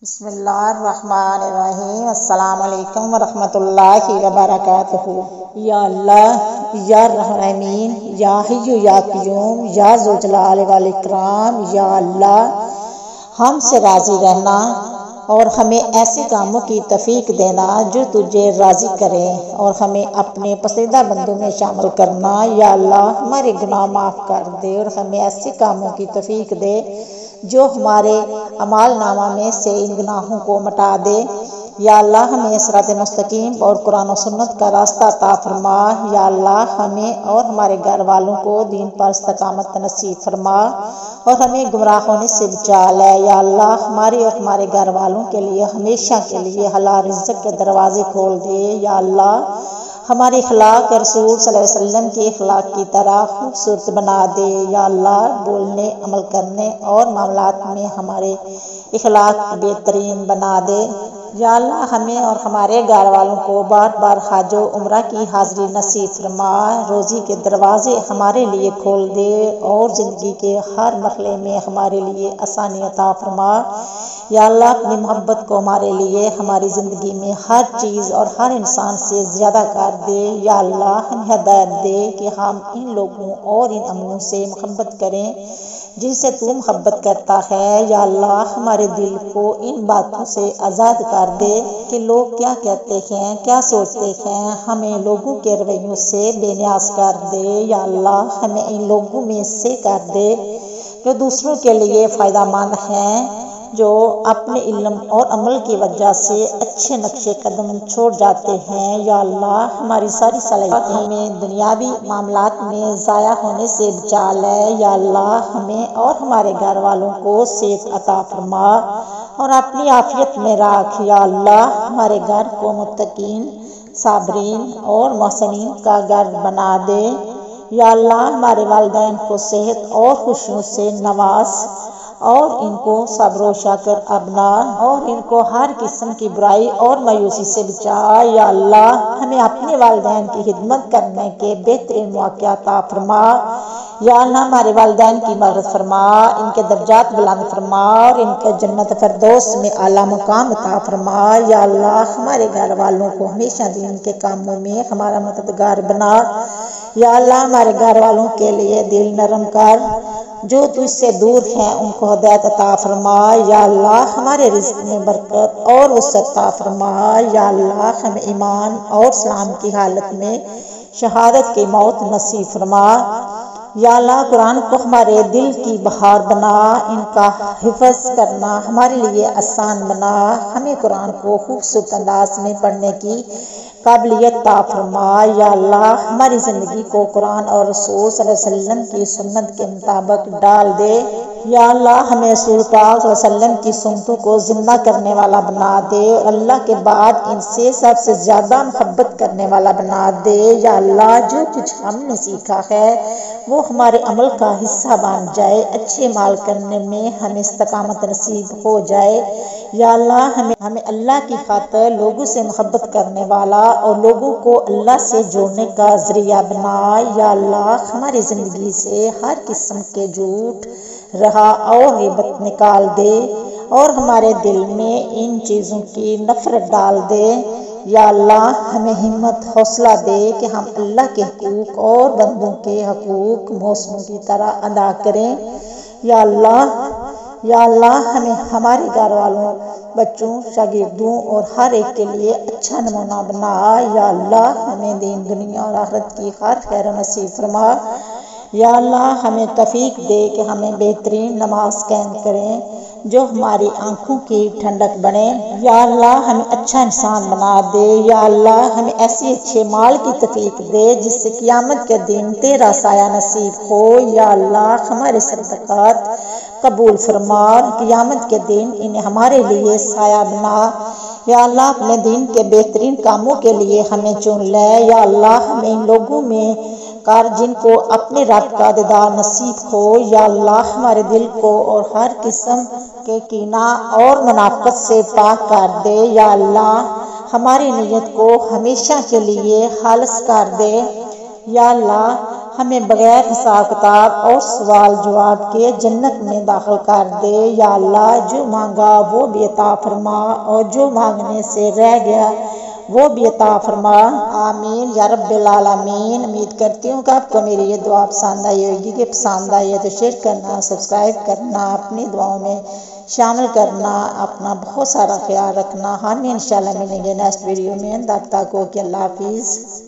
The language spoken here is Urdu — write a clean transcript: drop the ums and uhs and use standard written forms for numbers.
بسم اللہ الرحمن الرحیم۔ السلام علیکم ورحمۃ اللہ وبرکاتہ۔ یا اللہ، یا رحمین، یا حی یا قیوم، یا ذوالجلال والاکرام۔ یا اللہ، ہم سے راضی رہنا اور ہمیں ایسے کاموں کی توفیق دینا جو تجھے راضی کرے، اور ہمیں اپنے پسندیدہ بندوں میں شامل کرنا۔ یا اللہ، ہمارے گناہ معاف کر دے اور ہمیں ایسے کاموں کی توفیق دے جو ہمارے اعمال نامہ میں سے ان گناہوں کو مٹا دے۔ یا اللہ، ہمیں صراط مستقیم اور قرآن و سنت کا راستہ عطا فرما۔ یا اللہ، ہمیں اور ہمارے گھر والوں کو دین پر استقامت نصیب فرما اور ہمیں گمراہ ہونے سے بچا لے۔ یا اللہ، ہمارے اور ہمارے گھر والوں کے لیے ہمیشہ کے لیے حلال رزق کے دروازے کھول دے۔ یا اللہ، ہماری اخلاق رسول صلی اللہ علیہ وسلم کے اخلاق کی طرح خوبصورت بنا دے۔ یا اللہ، بولنے، عمل کرنے اور معاملات میں ہمارے اخلاق بہترین بنا دے۔ یا اللہ، ہمیں اور ہمارے گھر والوں کو بار بار حج و عمرہ کی حاضری نصیب فرما، روزی کے دروازے ہمارے لیے کھول دے اور زندگی کے ہر مرحلے میں ہمارے لیے آسانی عطا فرما۔ یا اللہ، اپنی محبت کو ہمارے لیے ہماری زندگی میں ہر چیز اور ہر انسان سے زیادہ کر دے۔ یا اللہ، ہمیں ہدایت دے کہ ہم ان لوگوں اور ان عملوں سے محبت کریں جن سے تو محبت کرتا ہے۔ یا اللہ، ہمارے دل کو ان باتوں سے آزاد کر دے کہ لوگ کیا کہتے ہیں، کیا سوچتے ہیں۔ ہمیں لوگوں کے رویوں سے بے نیاز کر دے۔ یا اللہ، ہمیں ان لوگوں میں سے کر دے جو دوسروں کے لیے فائدہ مند ہیں، جو اپنے علم اور عمل کی وجہ سے اچھے نقش قدم چھوڑ جاتے ہیں۔ یا اللہ، ہماری ساری صلاحیت ہمیں دنیاوی معاملات میں ضائع ہونے سے بچا لے۔ یا اللہ، ہمیں اور ہمارے گھر والوں کو صحت عطا فرما اور اپنی عافیت میں رکھ۔ یا اللہ، ہمارے گھر کو متقین، صابرین اور محسنین کا گھر بنا دے۔ یا اللہ، ہمارے والدین کو صحت اور خوشیوں سے نواز اور ان کو صبر و شکر ابنا اور ان کو ہر قسم کی برائی اور مایوسی سے بچا۔ یا اللہ، ہمیں اپنے والدین کی خدمت کرنے کے بہترین مواقع عطا فرما۔ یا اللہ، ہمارے والدین کی مغفرت فرما، ان کے درجات بلند فرما اور ان کے جنت فردوس میں اعلیٰ مقام عطا فرما۔ یا اللہ، ہمارے گھر والوں کو ہمیشہ دین کے کاموں میں ہمارا مددگار بنا۔ یا اللہ، ہمارے گھر والوں کے لیے دل نرم کر، جو تجھ سے دور ہیں ان کو ہدایت عطا فرما۔ یا اللہ، ہمارے رزق میں برکت اور وسعت عطا فرما۔ یا اللہ، ہمیں ایمان اور اسلام کی حالت میں شہادت کی موت نصیب فرما۔ یا اللہ، قرآن کو ہمارے دل کی بہار بنا، ان کا حفظ کرنا ہمارے لیے آسان بنا۔ ہمیں قرآن کو خوبصورت انداز میں پڑھنے کی قابلیت عطا فرما۔ یا اللہ، ہماری زندگی کو قرآن اور رسول صلی اللہ علیہ وسلم کی سنت کے مطابق ڈال دے۔ یا اللہ، ہمیں رسول پاک صلی اللہ علیہ وسلم کی سنتوں کو زندہ کرنے والا بنا دے اور اللہ کے بعد ان سے سب سے زیادہ محبت کرنے والا بنا دے۔ یا اللہ، جو کچھ ہم نے سیکھا ہے وہ ہمارے عمل کا حصہ بن جائے، اچھے عمل کرنے میں ہمیں استقامت نصیب ہو جائے۔ یا اللہ، ہمیں اللہ کی خاطر لوگوں سے محبت کرنے والا اور لوگوں کو اللہ سے جوڑنے کا ذریعہ بنا۔ یا اللہ، ہماری زندگی سے ہر قسم کے جھوٹ، ریا اور غیبت نکال دے اور ہمارے دل میں ان چیزوں کی نفرت ڈال دے۔ یا اللہ، ہمیں ہمت حوصلہ دے کہ ہم اللہ کے حقوق اور بندوں کے حقوق محسنوں کی طرح ادا کریں۔ یا اللہ، ہمیں ہمارے گھر والوں، بچوں، شاگردوں اور ہر ایک کے لیے اچھا نمونہ بنا۔ یا اللہ، ہمیں دین دنیا اور آخرت کی ہر خیر نصیب فرما۔ یا اللہ، ہمیں توفیق دے کہ ہمیں بہترین نماز قائم کریں جو ہماری آنکھوں کی ٹھنڈک بنے۔ یا اللہ، ہمیں اچھا انسان بنا دے۔ یا اللہ، ہمیں ایسے اچھے مال کی توفیق دے جس سے قیامت کے دن تیرا سایہ نصیب ہو۔ یا اللہ، ہمارے صدقات قبول فرما اور قیامت کے دن انہیں ہمارے لیے سایہ بنا۔ یا اللہ، اپنے دین کے بہترین کاموں کے لیے ہمیں چن لے۔ یا اللہ، ہمیں ان لوگوں میں کر جن کو اپنے رب کا دیدار نصیب ہو۔ یا اللہ، ہمارے دل کو اور ہر قسم کے کینہ اور منافقت سے پاک کر دے۔ یا اللہ، ہماری نیت کو ہمیشہ کے لیے خالص کر دے۔ یا اللہ، ہمیں بغیر حساب کتاب اور سوال جواب کے جنت میں داخل کر دے۔ یا اللہ جو مانگا وہ بھی عطا فرما اور جو مانگنے سے رہ گیا وہ بھی عطا فرما، آمین یا رب العالمین۔ امید کرتی ہوں کہ آپ کو میری یہ دعا پسند آئی ہوگی، کہ پسند آئی ہے تو شیئر کرنا، سبسکرائب کرنا، اپنی دعاؤں میں شامل کرنا، اپنا بہت سارا خیال رکھنا۔ ہم انشاءاللہ ملیں گے نیکسٹ ویڈیو میں، تب تک اوکے، اللہ حافظ۔